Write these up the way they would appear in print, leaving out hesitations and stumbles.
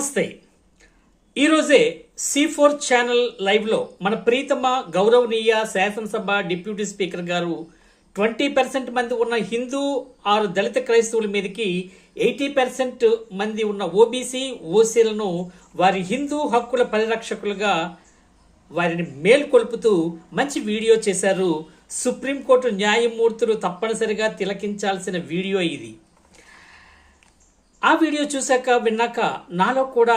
నమస్తే. ఈరోజే C4 channel లైవ్లో మన ప్రీతమ గౌరవనీయ శాసనసభ డిప్యూటీ స్పీకర్ గారు 20% మంది ఉన్న హిందూ ఆరు దళిత క్రైస్తవుల మీదకి 80% మంది ఉన్న ఓబీసీ ఓసీలను వారి హిందూ హక్కుల పరిరక్షకులుగా వారిని మేల్కొల్పుతూ మంచి వీడియో చేశారు. సుప్రీంకోర్టు న్యాయమూర్తులు తప్పనిసరిగా తిలకించాల్సిన వీడియో ఇది. ఆ వీడియో చూశాక విన్నాక నాలో కూడా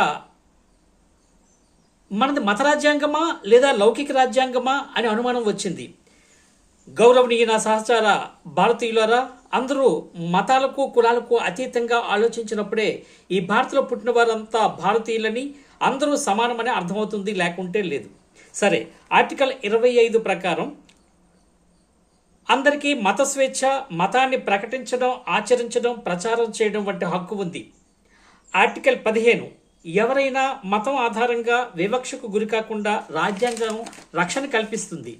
మనది మత రాజ్యాంగమా లేదా లౌకిక రాజ్యాంగమా అని అనుమానం వచ్చింది. గౌరవనీయ నా సహచార భారతీయులారా, అందరూ మతాలకు కులాలకు అతీతంగా ఆలోచించినప్పుడే ఈ భారత్లో పుట్టిన వారంతా భారతీయులని, అందరూ సమానమని అర్థమవుతుంది, లేకుంటే లేదు. సరే, ఆర్టికల్ 25 ప్రకారం అందరికీ మత స్వేచ్ఛ, మతాన్ని ప్రకటించడం, ఆచరించడం, ప్రచారం చేయడం వంటి హక్కు ఉంది. ఆర్టికల్ 15 ఎవరైనా మతం ఆధారంగా వివక్షకు గురి కాకుండా రాజ్యాంగం రక్షణ కల్పిస్తుంది.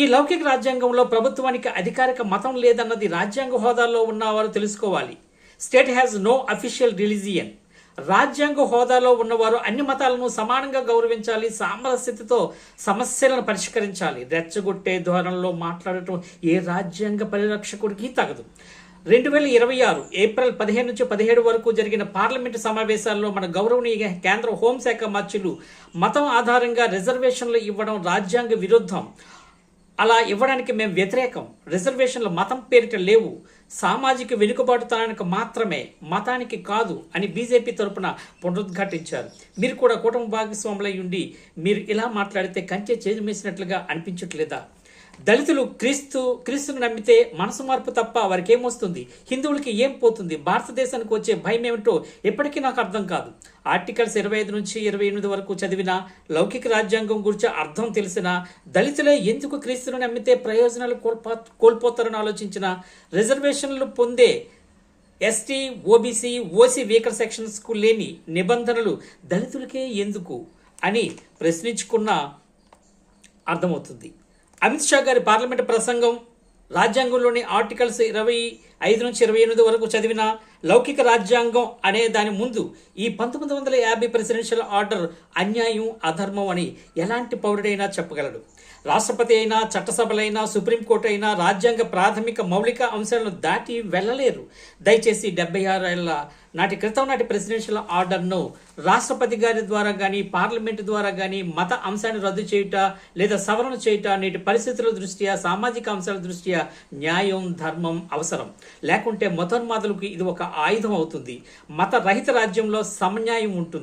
ఈ లౌకిక రాజ్యాంగంలో ప్రభుత్వానికి అధికారిక మతం లేదన్నది రాజ్యాంగ హోదాలో ఉన్నవారు తెలుసుకోవాలి. State has no official religion. రాజ్యాంగ హోదాలో ఉన్నవారు అన్ని మతాలను సమానంగా గౌరవించాలి, సామరస్యతతో సమస్యలను పరిష్కరించాలి. రెచ్చగొట్టే ధోరణిలో మాట్లాడటం ఏ రాజ్యాంగ పరిరక్షకుడికి తగదు. 2026 ఏప్రిల్ 15 నుంచి 17 వరకు జరిగిన పార్లమెంటు సమావేశాల్లో మన గౌరవనీయ కేంద్ర హోంశాఖ మంత్రులు మతం ఆధారంగా రిజర్వేషన్లు ఇవ్వడం రాజ్యాంగ విరుద్ధం, అలా ఇవ్వడానికి మేము వ్యతిరేకం, రిజర్వేషన్లు మతం పేరిట లేవు, సామాజిక వెనుకబాటుతనానికి మాత్రమే, మతానికి కాదు అని బీజేపీ తరపున పునరుద్ఘాటించారు. మీరు కూడా కుటుంబ భాగస్వాములై ఉండి మీరు ఇలా మాట్లాడితే కంచె చేసినట్లుగా అనిపించట్లేదా? దళితులు క్రీస్తును నమ్మితే మనసు మార్పు తప్ప వారికి ఏమొస్తుంది? హిందువులకి ఏం పోతుంది? భారతదేశానికి వచ్చే భయం ఏమిటో ఎప్పటికీ నాకు అర్థం కాదు. ఆర్టికల్స్ 25 నుంచి 28 వరకు చదివినా, లౌకిక రాజ్యాంగం గురించి అర్థం తెలిసినా, దళితులే ఎందుకు క్రీస్తును నమ్మితే ప్రయోజనాలు కోల్పోతారని ఆలోచించిన, రిజర్వేషన్లు పొందే ఎస్టీ, ఓబీసీ, ఓసీ వీకర్ సెక్షన్స్కు లేని నిబంధనలు దళితులకే ఎందుకు అని ప్రశ్నించుకున్నా అర్థమవుతుంది. అమిత్ షా గారి పార్లమెంటు ప్రసంగం, రాజ్యాంగంలోని ఆర్టికల్స్ 25 నుంచి 28 వరకు చదివిన, లౌకిక రాజ్యాంగం అనే దాని ముందు ఈ 1950 ప్రెసిడెన్షియల్ ఆర్డర్ అన్యాయం, అధర్మం అని ఎలాంటి పౌరుడైనా చెప్పగలడు. రాష్ట్రపతి అయినా, చట్టసభలైనా, సుప్రీంకోర్టు అయినా రాజ్యాంగ ప్రాథమిక మౌలిక అంశాలను దాటి వెళ్ళలేరు. దయచేసి 76 ఏళ్ల నాటి క్రితం నాటి ప్రెసిడెన్షియల్ ఆర్డర్ను రాష్ట్రపతి గారి ద్వారా కానీ, పార్లమెంటు ద్వారా కానీ మత అంశాన్ని రద్దు చేయుట లేదా సవరణ చేయుట నేటి పరిస్థితుల దృష్ట్యా, సామాజిక అంశాల దృష్ట్యా న్యాయం, ధర్మం అవసరం. లేకుంటే మతోన్మాదులకు ఇది ఒక ఆయుధం అవుతుంది. మత రహిత రాజ్యంలో సమన్యాయం ఉంటుంది.